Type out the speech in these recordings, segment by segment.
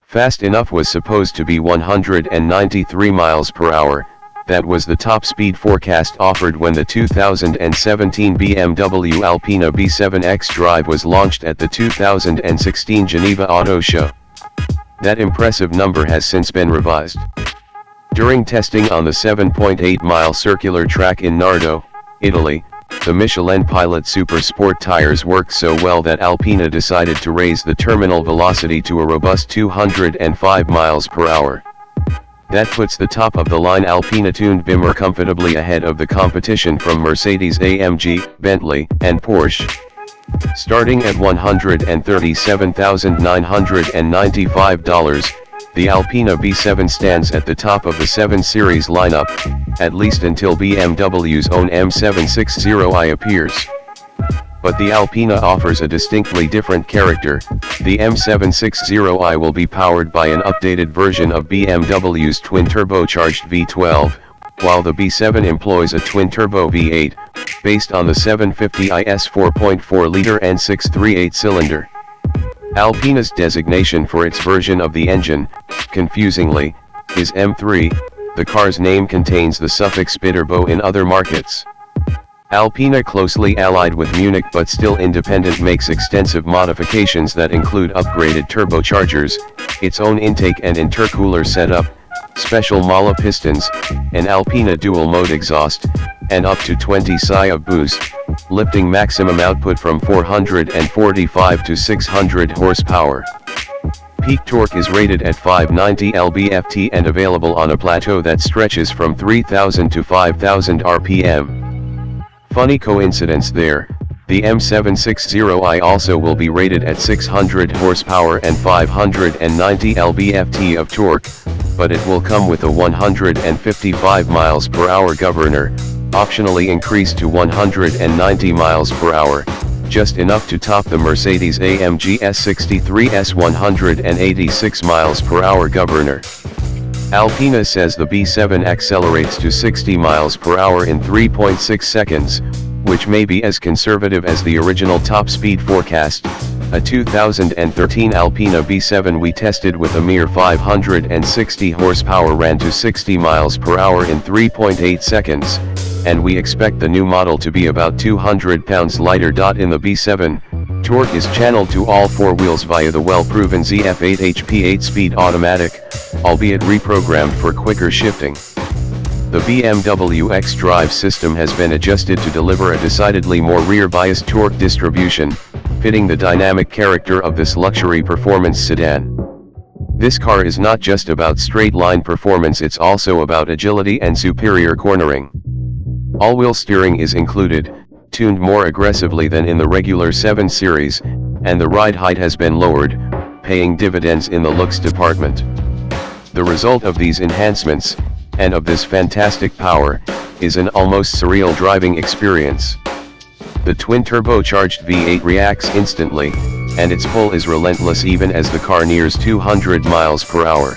Fast enough was supposed to be 193 miles per hour, that was the top speed forecast offered when the 2017 BMW Alpina B7 xDrive was launched at the 2016 Geneva Auto Show. That impressive number has since been revised. During testing on the 7.8-mile circular track in Nardò, Italy, the Michelin Pilot Super Sport tires worked so well that Alpina decided to raise the terminal velocity to a robust 205 miles per hour. That puts the top-of-the-line Alpina-tuned Bimmer comfortably ahead of the competition from Mercedes-AMG, Bentley, and Porsche. Starting at $137,995, the Alpina B7 stands at the top of the 7 Series lineup, at least until BMW's own M760i appears. But the Alpina offers a distinctly different character. The M760i will be powered by an updated version of BMW's twin-turbocharged V12, while the B7 employs a twin-turbo V8, based on the 750i's 4.4-liter N638 cylinder. Alpina's designation for its version of the engine, confusingly, is M3, the car's name contains the suffix bitterbo in other markets. Alpina, closely allied with Munich but still independent, makes extensive modifications that include upgraded turbochargers, its own intake and intercooler setup, special Mala pistons, an Alpina dual-mode exhaust, and up to 20 psi of boost, lifting maximum output from 445 to 600 horsepower. Peak torque is rated at 590 lb-ft and available on a plateau that stretches from 3000 to 5000 rpm. Funny coincidence there, the M760i also will be rated at 600 horsepower and 590 lb-ft of torque, but it will come with a 155 miles per hour governor, optionally increased to 190 miles per hour, just enough to top the Mercedes-AMG S63's 186 miles per hour governor. Alpina says the B7 accelerates to 60 miles per hour in 3.6 seconds, which may be as conservative as the original top speed forecast. A 2013 Alpina B7 we tested with a mere 560 horsepower ran to 60 miles per hour in 3.8 seconds, and we expect the new model to be about 200 pounds lighter. In the B7, torque is channeled to all four wheels via the well-proven ZF8 HP 8-speed automatic, albeit reprogrammed for quicker shifting. The BMW xDrive system has been adjusted to deliver a decidedly more rear-biased torque distribution, fitting the dynamic character of this luxury performance sedan. This car is not just about straight-line performance, it's also about agility and superior cornering. All-wheel steering is included, tuned more aggressively than in the regular 7 Series, and the ride height has been lowered, paying dividends in the looks department. The result of these enhancements, and of this fantastic power, is an almost surreal driving experience. The twin-turbocharged V8 reacts instantly, and its pull is relentless even as the car nears 200 miles per hour.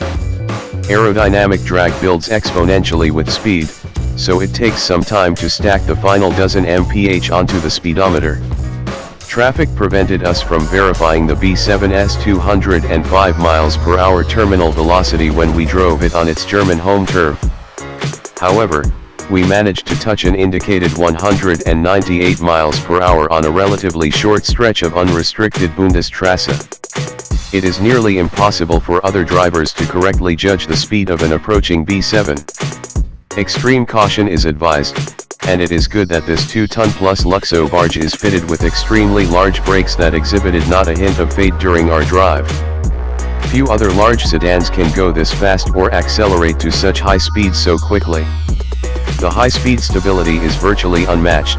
Aerodynamic drag builds exponentially with speed, so it takes some time to stack the final dozen mph onto the speedometer. Traffic prevented us from verifying the B7's 205 miles per hour terminal velocity when we drove it on its German home turf. However, we managed to touch an indicated 198 miles per hour on a relatively short stretch of unrestricted Bundesstraße. It is nearly impossible for other drivers to correctly judge the speed of an approaching B7. Extreme caution is advised, and it is good that this 2-ton-plus Luxo barge is fitted with extremely large brakes that exhibited not a hint of fade during our drive. Few other large sedans can go this fast or accelerate to such high speeds so quickly. The high-speed stability is virtually unmatched,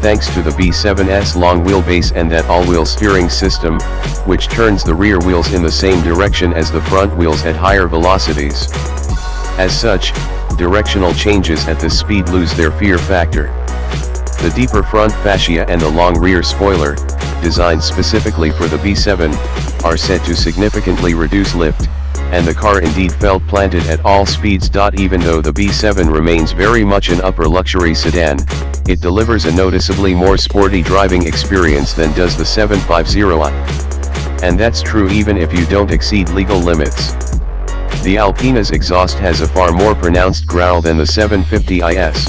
thanks to the B7's long wheelbase and that all-wheel steering system, which turns the rear wheels in the same direction as the front wheels at higher velocities. As such, directional changes at this speed lose their fear factor. The deeper front fascia and the long rear spoiler, designed specifically for the B7, are set to significantly reduce lift, and the car indeed felt planted at all speeds. Even though the B7 remains very much an upper luxury sedan, it delivers a noticeably more sporty driving experience than does the 750i. And that's true even if you don't exceed legal limits. The Alpina's exhaust has a far more pronounced growl than the 750 IS.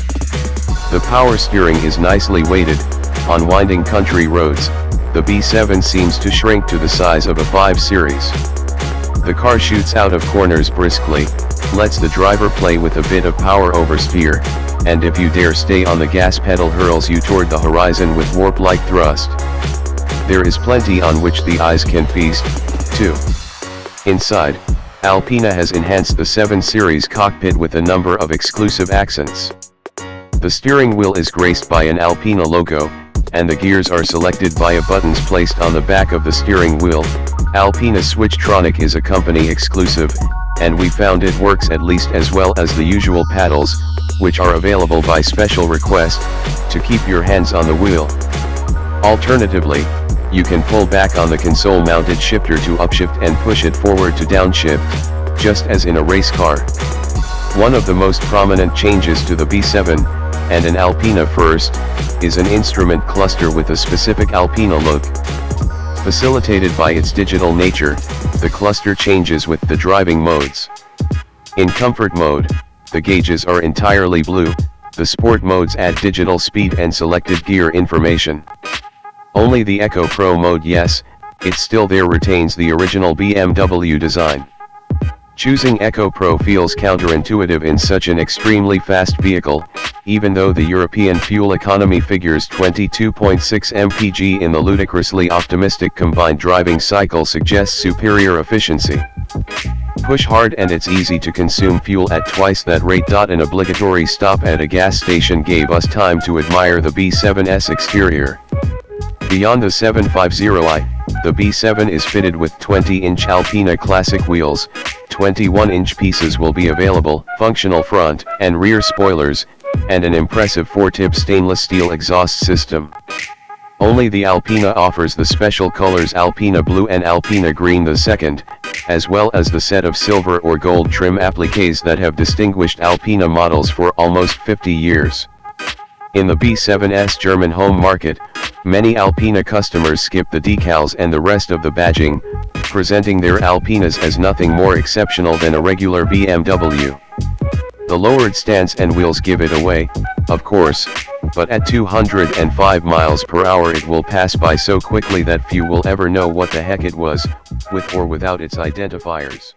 The power steering is nicely weighted. On winding country roads, the B7 seems to shrink to the size of a 5 Series. The car shoots out of corners briskly, lets the driver play with a bit of power oversteer, and if you dare stay on the gas pedal hurls you toward the horizon with warp-like thrust. There is plenty on which the eyes can feast, too. Inside, Alpina has enhanced the 7 Series cockpit with a number of exclusive accents. The steering wheel is graced by an Alpina logo, and the gears are selected via buttons placed on the back of the steering wheel. Alpina Switchtronic is a company exclusive, and we found it works at least as well as the usual paddles, which are available by special request, to keep your hands on the wheel. Alternatively, you can pull back on the console-mounted shifter to upshift and push it forward to downshift, just as in a race car. One of the most prominent changes to the B7, and an Alpina first, is an instrument cluster with a specific Alpina look. Facilitated by its digital nature, the cluster changes with the driving modes. In comfort mode, the gauges are entirely blue, the sport modes add digital speed and selected gear information. Only the Eco Pro mode, yes, it still there retains the original BMW design. Choosing Eco Pro feels counterintuitive in such an extremely fast vehicle, even though the European fuel economy figures 22.6 mpg in the ludicrously optimistic combined driving cycle suggests superior efficiency. Push hard and it's easy to consume fuel at twice that rate. An obligatory stop at a gas station gave us time to admire the B7's exterior. Beyond the 750i, the B7 is fitted with 20-inch Alpina Classic wheels, 21-inch pieces will be available, functional front and rear spoilers, and an impressive 4-tip stainless steel exhaust system. Only the Alpina offers the special colors Alpina Blue and Alpina Green II, as well as the set of silver or gold trim appliques that have distinguished Alpina models for almost 50 years. In the B7's German home market, many Alpina customers skip the decals and the rest of the badging, presenting their Alpinas as nothing more exceptional than a regular BMW. The lowered stance and wheels give it away, of course, but at 205 miles per hour it will pass by so quickly that few will ever know what the heck it was, with or without its identifiers.